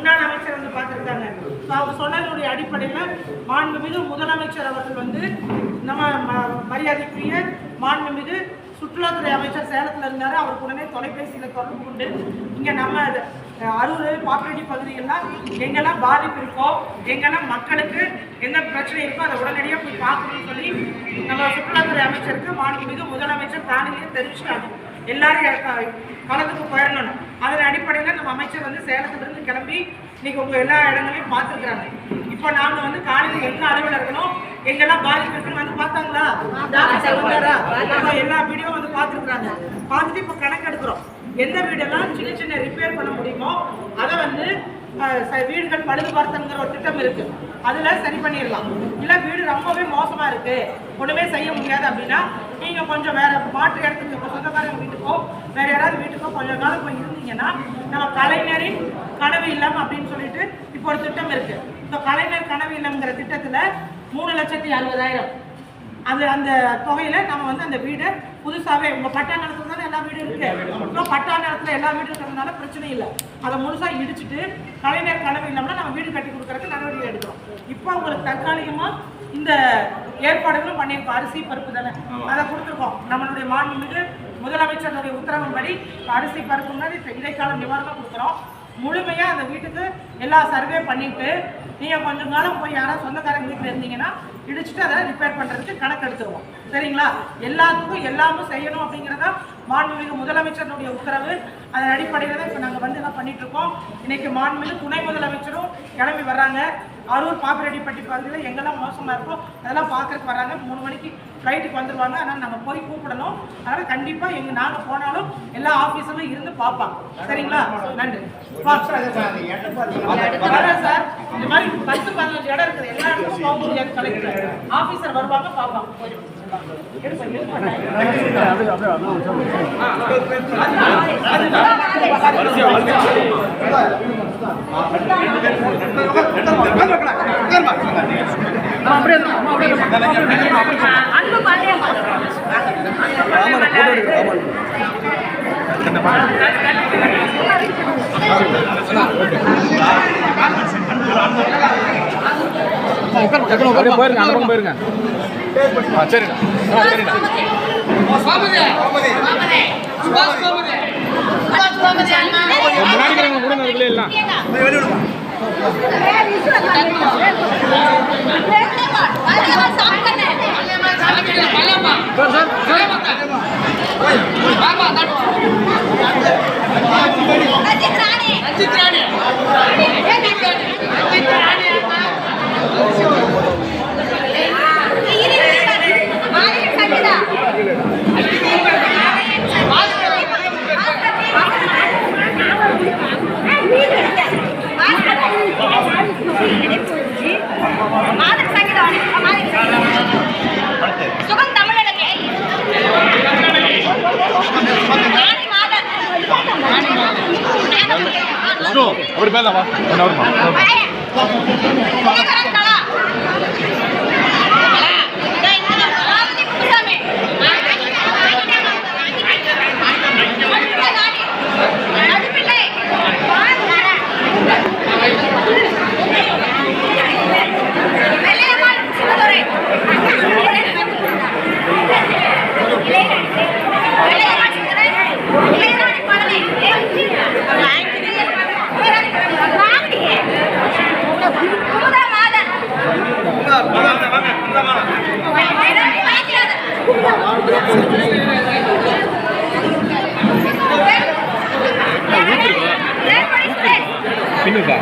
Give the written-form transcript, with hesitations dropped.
முன்னாள் அமைச்சர் வந்து பார்த்துருக்காங்க. அவங்க சொன்னதனுடைய அடிப்படையில் மாண்புமிகு முதலமைச்சர் அவர்கள் வந்து நம்ம மரியாதைக்குரிய மாண்புமிகு சுற்றுலாத்துறை அமைச்சர் சேலத்தில் இருந்தார். அவருக்கு உடனே தொலைபேசியில் தொடர்பு கொண்டு இங்கே நம்ம அரூர் பாப்பிரெட்டி பகுதிகள்லாம் எங்கெல்லாம் பாதிப்பு இருக்கோ, எங்கெல்லாம் மக்களுக்கு எந்த பிரச்சனை இருக்கோ அதை உடனடியாக போய் பார்க்கணும்னு சொல்லி நம்ம சுற்றுலாத்துறை அமைச்சருக்கு மாண்புமிகு முதலமைச்சர் தானிலேயே தெரிவிச்சிட்டாங்க. எல்லாரும் களத்துக்கு போயிடணும். அதன் அடிப்படையில் நம்ம அமைச்சர் வந்து சேலத்திலிருந்து கிளம்பி இன்னைக்கு உங்கள் எல்லா இடங்களையும் பார்த்துருக்குறாங்க. இப்போ நாங்கள் வந்து காலையில் எந்த அலுவலர்களும் எங்கெல்லாம் பாதிப்பு வந்து பார்த்தாங்களா, எல்லா வீடியோ வந்து பார்த்துருக்குறாங்க. பார்த்துட்டு இப்போ கணக்கு எடுக்கிறோம். எந்த வீடெல்லாம் சின்ன சின்ன ரிப்பேர் பண்ண முடியுமோ அதை வந்து வீடுகள் பழுது பார்த்தங்கிற ஒரு திட்டம் இருக்கு, அதுல சரி பண்ணிடலாம். இல்லை வீடு ரொம்பவே மோசமா இருக்கு, ஒண்ணுமே செய்ய முடியாது அப்படின்னா நீங்க கொஞ்சம் வேற மாற்று இடத்துக்கு சொந்தக்காரங்க வீட்டுக்கோ வேற யாராவது வீட்டுக்கோ கொஞ்சம் காலம் போய் இருந்தீங்கன்னா நம்ம கலைஞரின் கனவு இல்லம் அப்படின்னு சொல்லிட்டு இப்போ ஒரு திட்டம் இருக்கு. இந்த கலைஞர் கனவு இல்லம்ங்கிற திட்டத்துல 3,60,000 அது அந்த தொகையில நம்ம வந்து அந்த வீடை புதுசாவே உங்க பட்டா நிலத்துல தானே எல்லா வீடும் இருக்கு. இப்போ பட்டா நிலத்துல எல்லா வீடும் இருக்கிறதுனால பிரச்சனை இல்லை. அதை முழுசா இடிச்சுட்டு கலைஞர் கனவு இல்லம்னா நம்ம வீடு கட்டி கொடுக்கறதுக்கு நடவடிக்கை எடுக்கிறோம். இப்போ உங்களுக்கு தற்காலிகமா இந்த ஏற்பாடுகளும் பண்ணியிருக்கோம். அரிசி பருப்பு தானே அதை கொடுத்துருக்கோம். நம்மளுடைய மாண்புமிகு முதலமைச்சருடைய உத்தரவின்படி அரிசி பருப்பு முன்னாடி இடைக்கால நிவாரணம் கொடுக்குறோம். முழுமையா அந்த வீட்டுக்கு எல்லா சர்வே பண்ணிட்டு நீங்க கொஞ்சம் காலம் போய் யாராவது சொந்தக்காரங்க வீட்டில் இருந்தீங்கன்னா இடிச்சுட்டு அதை ரிப்பேர் பண்றதுக்கு கணக்கு எடுத்துருவோம். சரிங்களா? எல்லாத்துக்கும் எல்லாமும் செய்யணும் அப்படிங்கிறதா மாண்புமிகு முதலமைச்சருடைய உத்தரவு. அதன் அடிப்படையில் தான் இப்போ நாங்கள் வந்து என்ன பண்ணிட்டு இருக்கோம். இன்னைக்கு மாண்புமிகு துணை முதலமைச்சரும் கிளம்பி வர்றாங்க. அரூர் பாப்பிரெட்டிப்பட்டி பகுதியில் எங்கெல்லாம் மோசமாக இருக்கோ அதெல்லாம் பார்க்கறதுக்கு வராங்க. 3 மணிக்கு ஃப்ளைட்டுக்கு வந்துடுவாங்க. அதனால் நாங்கள் போய் கூப்பிடணும். அதனால் கண்டிப்பாக நாங்கள் போனாலும் எல்லா ஆஃபீஸரும் இருந்து பார்ப்பாங்க. சரிங்களா? நன்றி சார். இந்த மாதிரி 10-15 இடம் இருக்குது. எல்லா இடத்துக்கும் போக முடியாது. கலெக்டர் ஆஃபீஸர் வருவாங்க, பார்ப்பாங்க. போயிருங்க, அந்த பக்கம் போயிருங்க. சரிண்ணா, சரிண்ணா. முன்னாடி கொடுங்க அதுக்குள்ளே எல்லாம் ஒரு பேர் தான் பின்னுக்கா